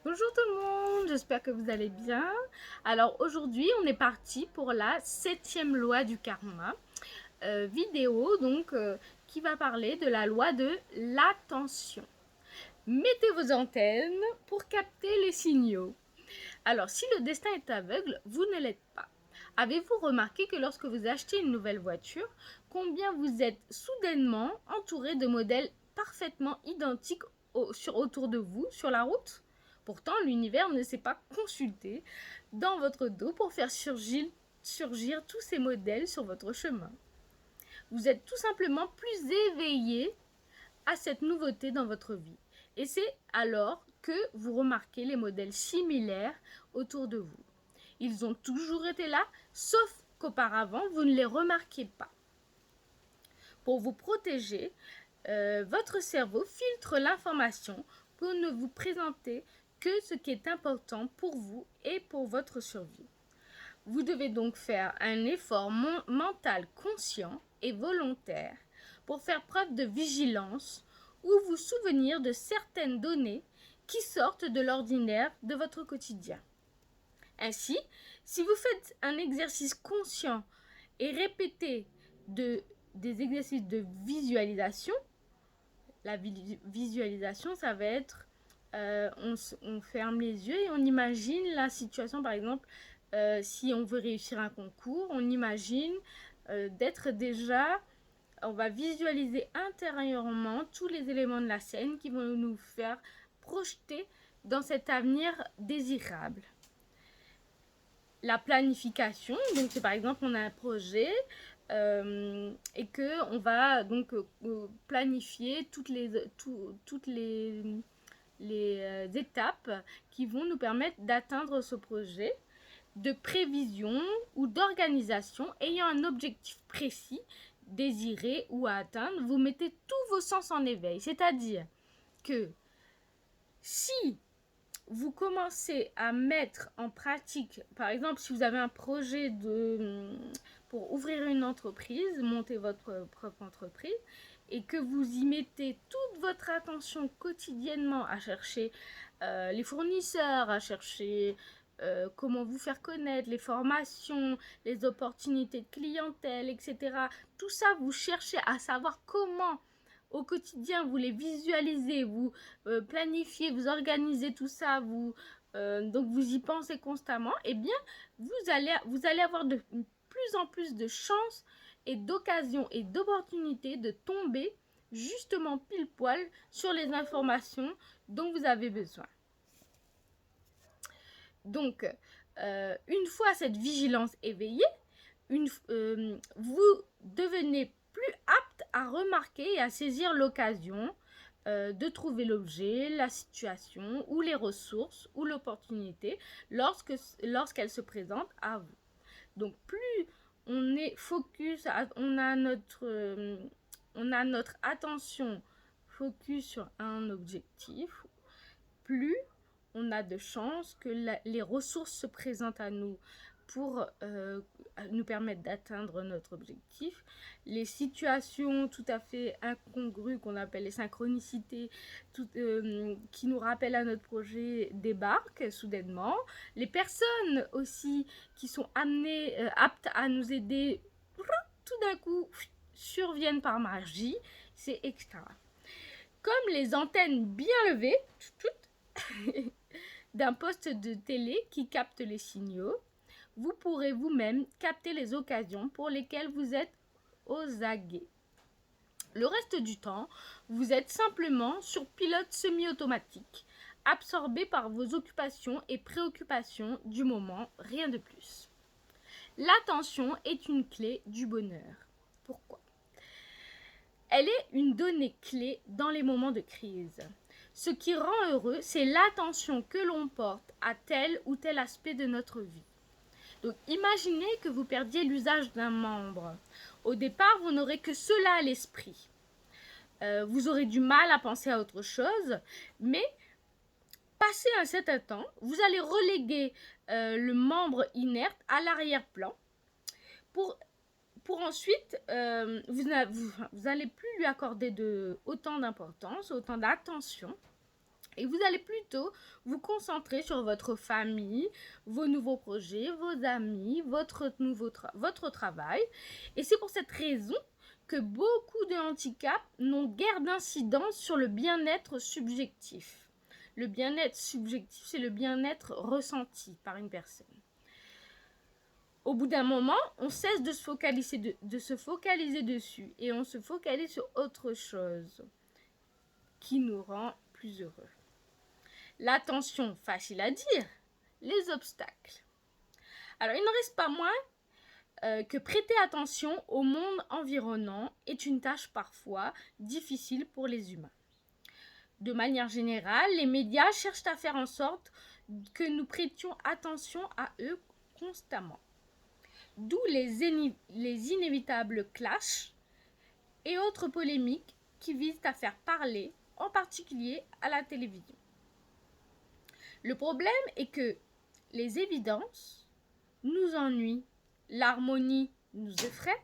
Bonjour tout le monde, j'espère que vous allez bien. Alors aujourd'hui, on est parti pour la septième loi du karma, vidéo qui va parler de la loi de l'attention. Mettez vos antennes pour capter les signaux. Alors si le destin est aveugle, vous ne l'êtes pas. Avez-vous remarqué que lorsque vous achetez une nouvelle voiture, combien vous êtes soudainement entouré de modèles parfaitement identiques autour de vous sur la route? Pourtant, l'univers ne s'est pas consulté dans votre dos pour faire surgir tous ces modèles sur votre chemin. Vous êtes tout simplement plus éveillé à cette nouveauté dans votre vie. Et c'est alors que vous remarquez les modèles similaires autour de vous. Ils ont toujours été là, sauf qu'auparavant, vous ne les remarquiez pas. Pour vous protéger, votre cerveau filtre l'information pour ne vous présenter que ce qui est important pour vous et pour votre survie. Vous devez donc faire un effort mental conscient et volontaire pour faire preuve de vigilance ou vous souvenir de certaines données qui sortent de l'ordinaire de votre quotidien. Ainsi, si vous faites un exercice conscient et répété des exercices de visualisation, la visualisation, ça va être on ferme les yeux et on imagine la situation, par exemple, si on veut réussir un concours, on imagine d'être déjà, on va visualiser intérieurement tous les éléments de la scène qui vont nous faire projeter dans cet avenir désirable. La planification, donc c'est par exemple on a un projet et que on va donc planifier toutes les étapes qui vont nous permettre d'atteindre ce projet de prévision ou d'organisation ayant un objectif précis, désiré ou à atteindre. Vous mettez tous vos sens en éveil, c'est-à-dire que si vous commencez à mettre en pratique, par exemple, si vous avez un projet pour ouvrir une entreprise, monter votre propre entreprise, et que vous y mettez toute votre attention quotidiennement à chercher les fournisseurs, à chercher comment vous faire connaître, les formations, les opportunités de clientèle, etc. Tout ça, vous cherchez à savoir comment au quotidien, vous les visualisez, vous planifiez, vous organisez tout ça, donc vous y pensez constamment, eh bien, vous allez avoir de plus en plus de chances et d'occasions et d'opportunités de tomber justement pile poil sur les informations dont vous avez besoin. Donc, une fois cette vigilance éveillée, vous devenez plus apte à remarquer et à saisir l'occasion de trouver l'objet, la situation ou les ressources ou l'opportunité lorsqu'elle se présente à vous. Donc plus on est focus, on a notre attention focus sur un objectif, plus on a de chances que les ressources se présentent à nous pour nous permettre d'atteindre notre objectif. Les situations tout à fait incongrues qu'on appelle les synchronicités qui nous rappellent à notre projet débarquent soudainement. Les personnes aussi qui sont aptes à nous aider tout d'un coup surviennent par magie. C'est extra. Comme les antennes bien levées, d'un poste de télé qui capte les signaux, vous pourrez vous-même capter les occasions pour lesquelles vous êtes aux aguets. Le reste du temps, vous êtes simplement sur pilote semi-automatique, absorbé par vos occupations et préoccupations du moment, rien de plus. L'attention est une clé du bonheur. Pourquoi ? Elle est une donnée clé dans les moments de crise. Ce qui rend heureux, c'est l'attention que l'on porte à tel ou tel aspect de notre vie. Donc imaginez que vous perdiez l'usage d'un membre. Au départ, vous n'aurez que cela à l'esprit. Vous aurez du mal à penser à autre chose, mais passé un certain temps, vous allez reléguer le membre inerte à l'arrière-plan pour ensuite, vous n'allez plus lui accorder autant d'importance, autant d'attention. Et vous allez plutôt vous concentrer sur votre famille, vos nouveaux projets, vos amis, votre travail. Et c'est pour cette raison que beaucoup de handicaps n'ont guère d'incidence sur le bien-être subjectif. Le bien-être subjectif, c'est le bien-être ressenti par une personne. Au bout d'un moment, on cesse de se focaliser dessus et on se focalise sur autre chose qui nous rend plus heureux. L'attention, facile à dire, les obstacles. Alors, il n'en reste pas moins que prêter attention au monde environnant est une tâche parfois difficile pour les humains. De manière générale, les médias cherchent à faire en sorte que nous prêtions attention à eux constamment. D'où les inévitables clashs et autres polémiques qui visent à faire parler, en particulier à la télévision. Le problème est que les évidences nous ennuient, l'harmonie nous effraie,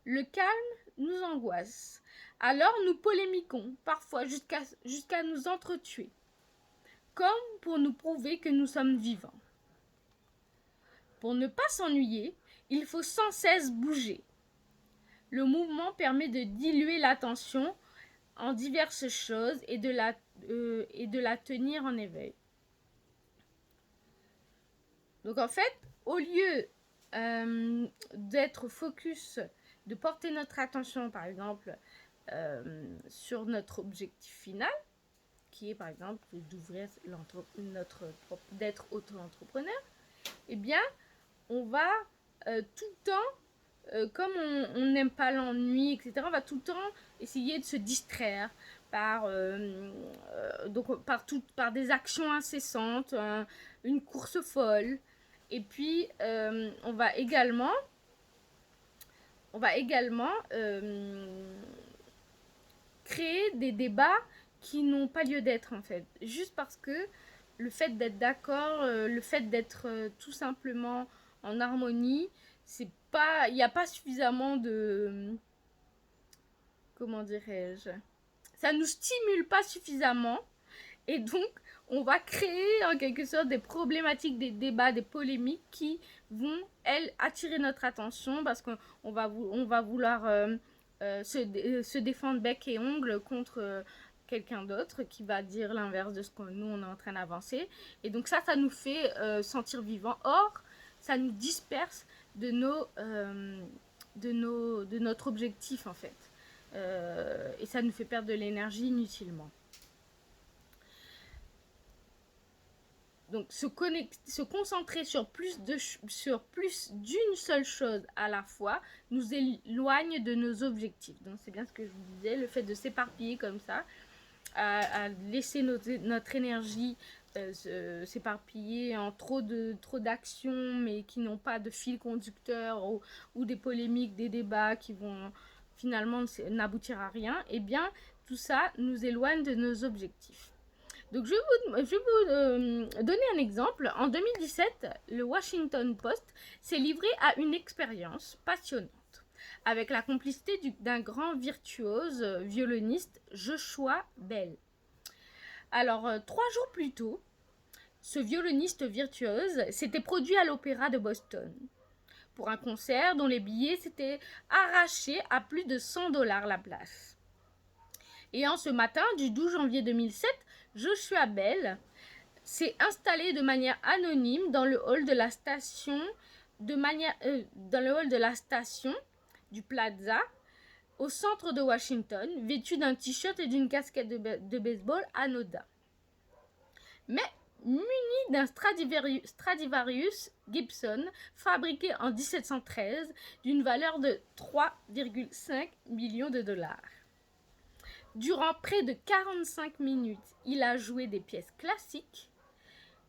le calme nous angoisse. Alors nous polémiquons, parfois jusqu'à nous entretuer, comme pour nous prouver que nous sommes vivants. Pour ne pas s'ennuyer, il faut sans cesse bouger. Le mouvement permet de diluer l'attention en diverses choses et de la tenir en éveil. Donc en fait, au lieu d'être focus, de porter notre attention par exemple sur notre objectif final, qui est par exemple d'ouvrir d'être auto-entrepreneur, eh bien on va tout le temps, comme on n'aime pas l'ennui, etc., on va tout le temps essayer de se distraire par des actions incessantes, une course folle. Et puis, on va également créer des débats qui n'ont pas lieu d'être, en fait. Juste parce que le fait d'être d'accord, le fait d'être tout simplement en harmonie, il n'y a pas suffisamment de... Comment dirais-je? Ça ne nous stimule pas suffisamment. Et donc, on va créer en quelque sorte des problématiques, des débats, des polémiques qui vont, elles, attirer notre attention parce qu'on va vouloir se défendre bec et ongle contre quelqu'un d'autre qui va dire l'inverse de ce que nous, on est en train d'avancer. Et donc ça nous fait sentir vivants. Or, ça nous disperse de notre objectif, en fait. Et ça nous fait perdre de l'énergie inutilement. Donc, se concentrer sur plus d'une seule chose à la fois nous éloigne de nos objectifs. Donc, c'est bien ce que je vous disais, le fait de s'éparpiller comme ça, à laisser notre énergie s'éparpiller en trop d'actions, mais qui n'ont pas de fil conducteur, ou des polémiques, des débats qui vont finalement n'aboutir à rien, eh bien, tout ça nous éloigne de nos objectifs. Donc, je vais vous donner un exemple. En 2017, le Washington Post s'est livré à une expérience passionnante avec la complicité d'un grand virtuose violoniste, Joshua Bell. Alors, 3 jours plus tôt, ce violoniste virtuose s'était produit à l'Opéra de Boston pour un concert dont les billets s'étaient arrachés à plus de $100 la place. Et en ce matin du 12 janvier 2007, Joshua Bell s'est installé de manière anonyme dans le hall de la station, du Plaza, au centre de Washington, vêtu d'un t-shirt et d'une casquette de baseball anodin. Mais muni d'un Stradivarius Gibson fabriqué en 1713 d'une valeur de 3,5 millions de dollars. Durant près de 45 minutes, il a joué des pièces classiques,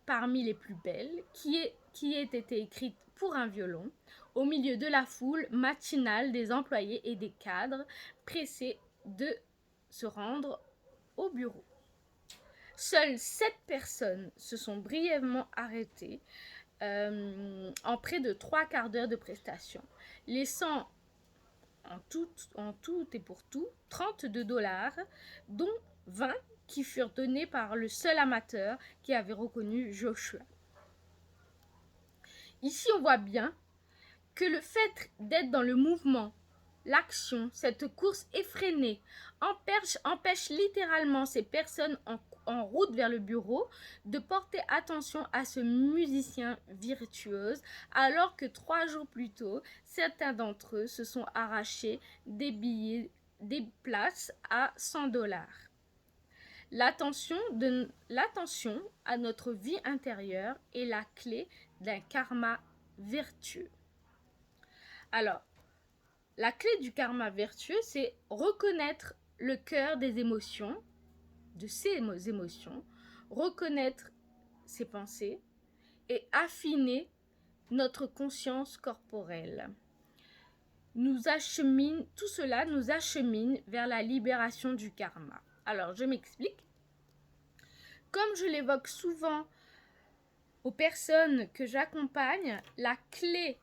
parmi les plus belles, qui aient été écrites pour un violon, au milieu de la foule matinale des employés et des cadres pressés de se rendre au bureau. Seules 7 personnes se sont brièvement arrêtées en près de 3/4 d'heure de prestation, laissant en tout et pour tout $32, dont 20 qui furent donnés par le seul amateur qui avait reconnu Joshua. Ici, on voit bien que le fait d'être dans le mouvement, l'action, cette course effrénée, empêche littéralement ces personnes en route vers le bureau de porter attention à ce musicien virtuose, alors que 3 jours plus tôt, certains d'entre eux se sont arrachés des places à 100 $. L'attention à notre vie intérieure est la clé d'un karma vertueux. Alors, la clé du karma vertueux, c'est reconnaître le cœur des émotions, de ces émotions, reconnaître ses pensées et affiner notre conscience corporelle. Tout cela nous achemine vers la libération du karma. Alors, je m'explique. Comme je l'évoque souvent aux personnes que j'accompagne, la clé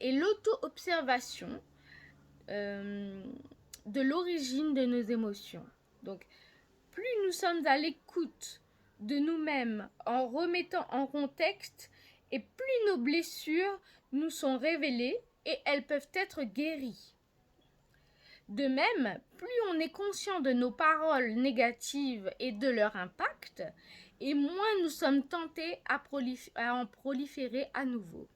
est l'auto-observation de l'origine de nos émotions. Donc, plus nous sommes à l'écoute de nous-mêmes en remettant en contexte, et plus nos blessures nous sont révélées et elles peuvent être guéries. De même, plus on est conscient de nos paroles négatives et de leur impact, et moins nous sommes tentés à en proliférer à nouveau.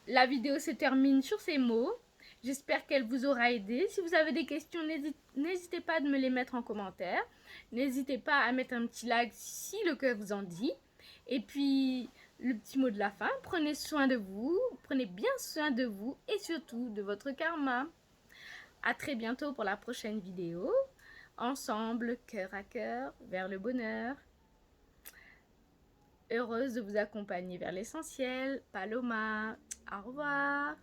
La vidéo se termine sur ces mots. J'espère qu'elle vous aura aidé. Si vous avez des questions, n'hésitez pas à me les mettre en commentaire. N'hésitez pas à mettre un petit like si le cœur vous en dit. Et puis, le petit mot de la fin, prenez soin de vous, prenez bien soin de vous et surtout de votre karma. À très bientôt pour la prochaine vidéo. Ensemble, cœur à cœur, vers le bonheur. Heureuse de vous accompagner vers l'essentiel. Paloma, au revoir.